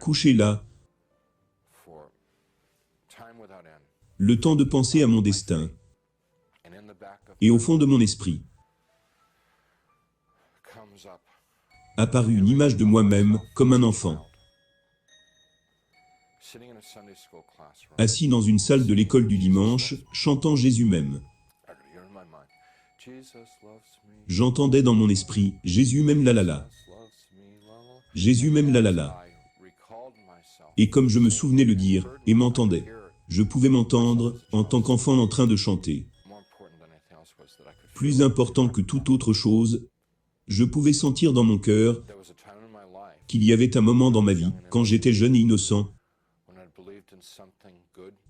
couché là, le temps de penser à mon destin, et au fond de mon esprit, apparut une image de moi-même comme un enfant, assis dans une salle de l'école du dimanche, chantant Jésus m'aime. J'entendais dans mon esprit, Jésus m'aime la la la. Jésus m'aime la la la. Et comme je me souvenais le dire, et m'entendais, je pouvais m'entendre, en tant qu'enfant en train de chanter. Plus important que toute autre chose, je pouvais sentir dans mon cœur qu'il y avait un moment dans ma vie, quand j'étais jeune et innocent,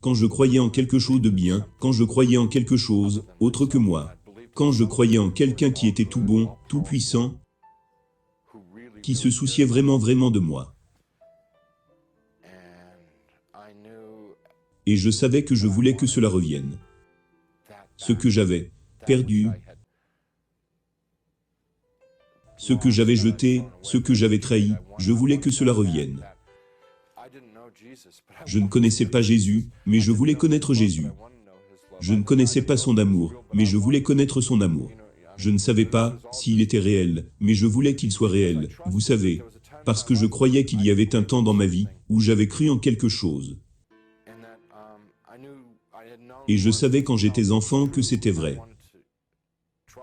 quand je croyais en quelque chose de bien, quand je croyais en quelque chose autre que moi, quand je croyais en quelqu'un qui était tout bon, tout puissant, qui se souciait vraiment de moi. Et je savais que je voulais que cela revienne. Ce que j'avais perdu, ce que j'avais jeté, ce que j'avais trahi, je voulais que cela revienne. Je ne connaissais pas Jésus, mais je voulais connaître Jésus. Je ne connaissais pas son amour, mais je voulais connaître son amour. Je ne savais pas s'il était réel, mais je voulais qu'il soit réel, vous savez, parce que je croyais qu'il y avait un temps dans ma vie où j'avais cru en quelque chose. Et je savais quand j'étais enfant que c'était vrai.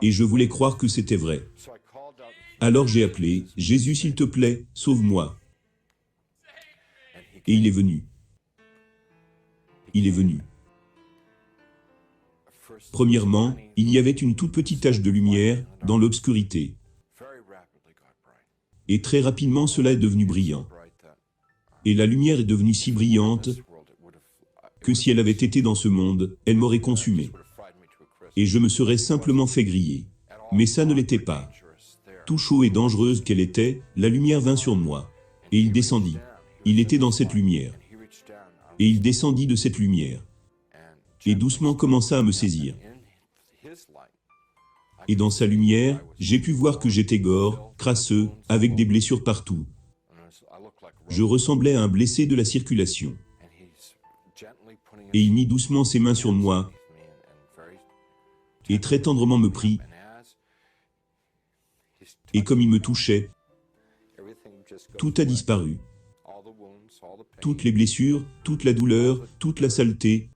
Et je voulais croire que c'était vrai. Alors j'ai appelé, Jésus s'il te plaît, sauve-moi. Et il est venu. Il est venu. Premièrement, il y avait une toute petite tache de lumière dans l'obscurité. Et très rapidement cela est devenu brillant. Et la lumière est devenue si brillante que si elle avait été dans ce monde, elle m'aurait consumé. Et je me serais simplement fait griller. Mais ça ne l'était pas. Tout chaud et dangereuse qu'elle était, la lumière vint sur moi. Et il descendit. Il était dans cette lumière. Et il descendit de cette lumière. Et doucement commença à me saisir. Et dans sa lumière, j'ai pu voir que j'étais gore, crasseux, avec des blessures partout. Je ressemblais à un blessé de la circulation. Et il mit doucement ses mains sur moi, et très tendrement me prit, et comme il me touchait, tout a disparu. Toutes les blessures, toute la douleur, toute la saleté,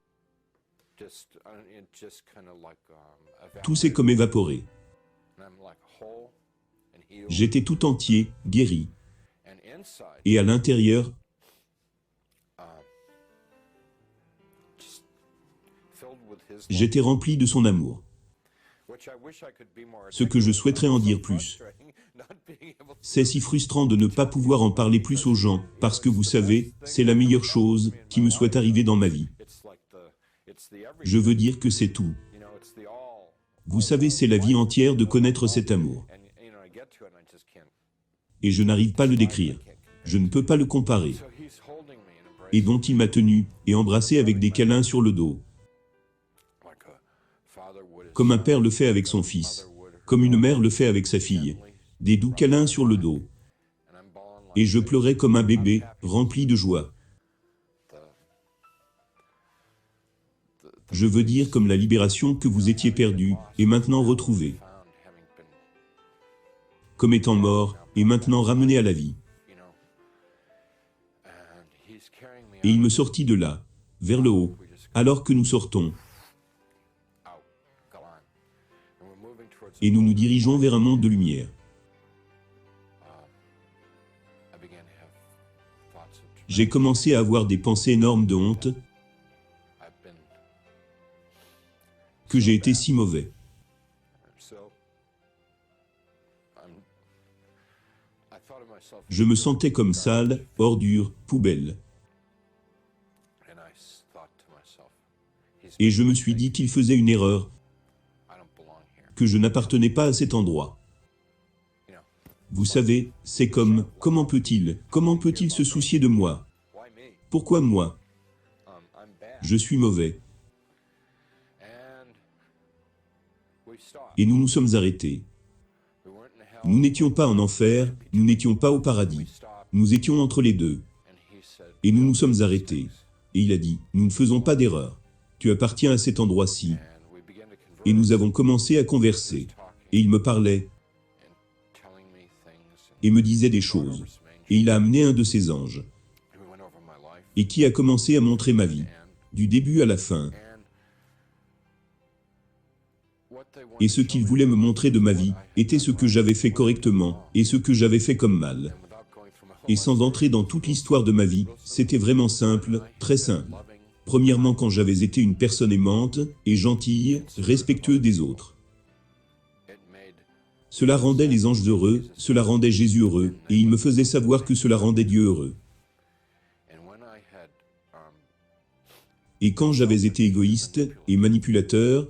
tout s'est comme évaporé. J'étais tout entier, guéri. Et à l'intérieur, j'étais rempli de son amour. Ce que je souhaiterais en dire plus. C'est si frustrant de ne pas pouvoir en parler plus aux gens, parce que vous savez, c'est la meilleure chose qui me soit arrivée dans ma vie. Je veux dire que c'est tout. Vous savez, c'est la vie entière de connaître cet amour. Et je n'arrive pas à le décrire. Je ne peux pas le comparer. Et donc il m'a tenu et embrassé avec des câlins sur le dos. Comme un père le fait avec son fils. Comme une mère le fait avec sa fille. Des doux câlins sur le dos. Et je pleurais comme un bébé, rempli de joie. Je veux dire comme la libération que vous étiez perdu, et maintenant retrouvé. Comme étant mort, et maintenant ramené à la vie. Et il me sortit de là, vers le haut, alors que nous sortons. Et nous nous dirigeons vers un monde de lumière. J'ai commencé à avoir des pensées énormes de honte, que j'ai été si mauvais. Je me sentais comme sale, ordure, poubelle. Et je me suis dit qu'il faisait une erreur, que je n'appartenais pas à cet endroit. Vous savez, c'est comme, comment peut-il se soucier de moi? Pourquoi moi? Je suis mauvais. Et nous nous sommes arrêtés. Nous n'étions pas en enfer, nous n'étions pas au paradis. Nous étions entre les deux. Et nous nous sommes arrêtés. Et il a dit, nous ne faisons pas d'erreur. Tu appartiens à cet endroit-ci. Et nous avons commencé à converser. Et il me parlait et me disait des choses. Et il a amené un de ses anges. Et qui a commencé à montrer ma vie, du début à la fin. Et ce qu'il voulait me montrer de ma vie était ce que j'avais fait correctement et ce que j'avais fait comme mal. Et sans entrer dans toute l'histoire de ma vie, c'était vraiment simple, très simple. Premièrement, quand j'avais été une personne aimante et gentille, respectueuse des autres. Cela rendait les anges heureux, cela rendait Jésus heureux, et il me faisait savoir que cela rendait Dieu heureux. Et quand j'avais été égoïste et manipulateur,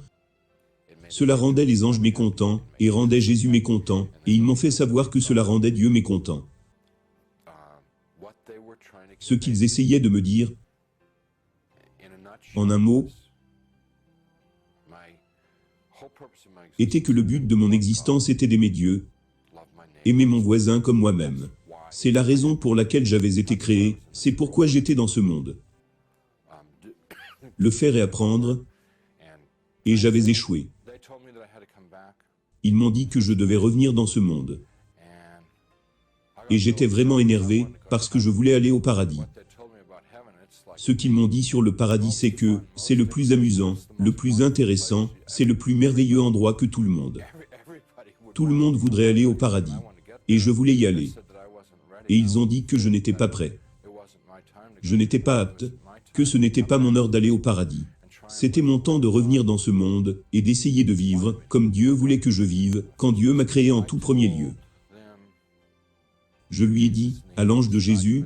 cela rendait les anges mécontents et rendait Jésus mécontent, et ils m'ont fait savoir que cela rendait Dieu mécontent. Ce qu'ils essayaient de me dire, en un mot, était que le but de mon existence était d'aimer Dieu, aimer mon voisin comme moi-même. C'est la raison pour laquelle j'avais été créé, c'est pourquoi j'étais dans ce monde. Le faire et apprendre, et j'avais échoué. Ils m'ont dit que je devais revenir dans ce monde. Et j'étais vraiment énervé, parce que je voulais aller au paradis. Ce qu'ils m'ont dit sur le paradis, c'est que c'est le plus amusant, le plus intéressant, c'est le plus merveilleux endroit que tout le monde. Tout le monde voudrait aller au paradis. Et je voulais y aller. Et ils ont dit que je n'étais pas prêt. Je n'étais pas apte, que ce n'était pas mon heure d'aller au paradis. C'était mon temps de revenir dans ce monde et d'essayer de vivre comme Dieu voulait que je vive, quand Dieu m'a créé en tout premier lieu. Je lui ai dit, à l'ange de Jésus,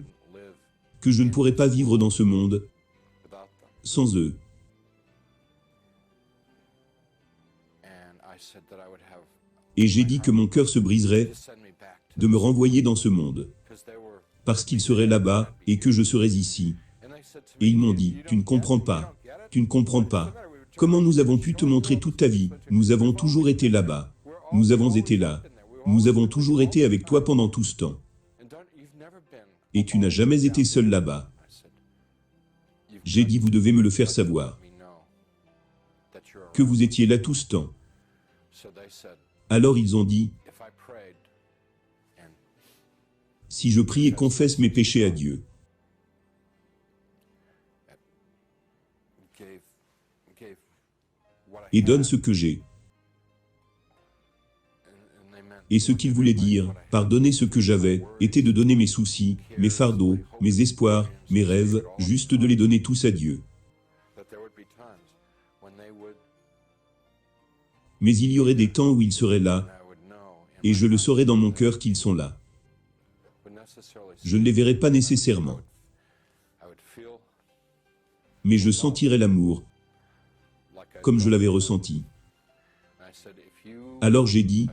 que je ne pourrais pas vivre dans ce monde sans eux. Et j'ai dit que mon cœur se briserait de me renvoyer dans ce monde, parce qu'ils seraient là-bas et que je serais ici. Et ils m'ont dit, tu ne comprends pas, tu ne comprends pas. Comment nous avons pu te montrer toute ta vie? Nous avons toujours été là-bas. Nous avons été là. Nous avons toujours été avec toi pendant tout ce temps. Et tu n'as jamais été seul là-bas. J'ai dit, vous devez me le faire savoir, que vous étiez là tout ce temps. Alors ils ont dit, si je prie et confesse mes péchés à Dieu, et donne ce que j'ai. Et ce qu'il voulait dire, pardonner ce que j'avais, était de donner mes soucis, mes fardeaux, mes espoirs, mes rêves, juste de les donner tous à Dieu. Mais il y aurait des temps où ils seraient là, et je le saurais dans mon cœur qu'ils sont là. Je ne les verrais pas nécessairement. Mais je sentirais l'amour, comme je l'avais ressenti. Alors j'ai dit,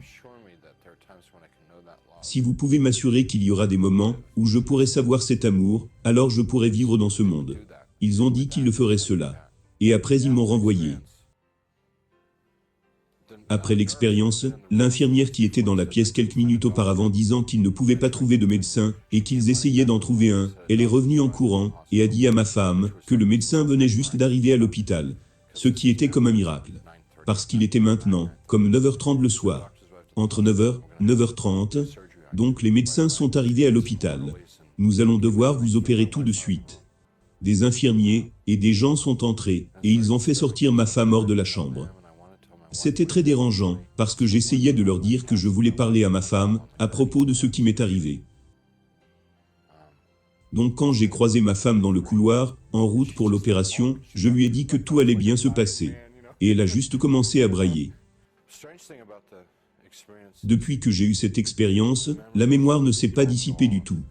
si vous pouvez m'assurer qu'il y aura des moments où je pourrai savoir cet amour, alors je pourrai vivre dans ce monde. Ils ont dit qu'ils le feraient cela. Et après ils m'ont renvoyé. Après l'expérience, l'infirmière qui était dans la pièce quelques minutes auparavant disant qu'ils ne pouvaient pas trouver de médecin et qu'ils essayaient d'en trouver un, elle est revenue en courant et a dit à ma femme que le médecin venait juste d'arriver à l'hôpital, ce qui était comme un miracle. Parce qu'il était maintenant, comme 9h30 le soir. Entre 9h, 9h30, donc les médecins sont arrivés à l'hôpital. Nous allons devoir vous opérer tout de suite. Des infirmiers et des gens sont entrés et ils ont fait sortir ma femme hors de la chambre. C'était très dérangeant, parce que j'essayais de leur dire que je voulais parler à ma femme à propos de ce qui m'est arrivé. Donc quand j'ai croisé ma femme dans le couloir, en route pour l'opération, je lui ai dit que tout allait bien se passer. Et elle a juste commencé à brailler. Depuis que j'ai eu cette expérience, la mémoire ne s'est pas dissipée du tout.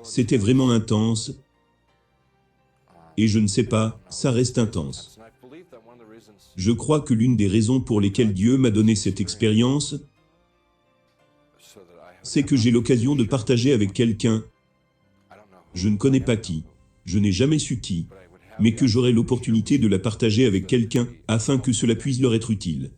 C'était vraiment intense. Et je ne sais pas, ça reste intense. Je crois que l'une des raisons pour lesquelles Dieu m'a donné cette expérience, c'est que j'ai l'occasion de partager avec quelqu'un, je ne connais pas qui, je n'ai jamais su qui, mais que j'aurai l'opportunité de la partager avec quelqu'un, afin que cela puisse leur être utile.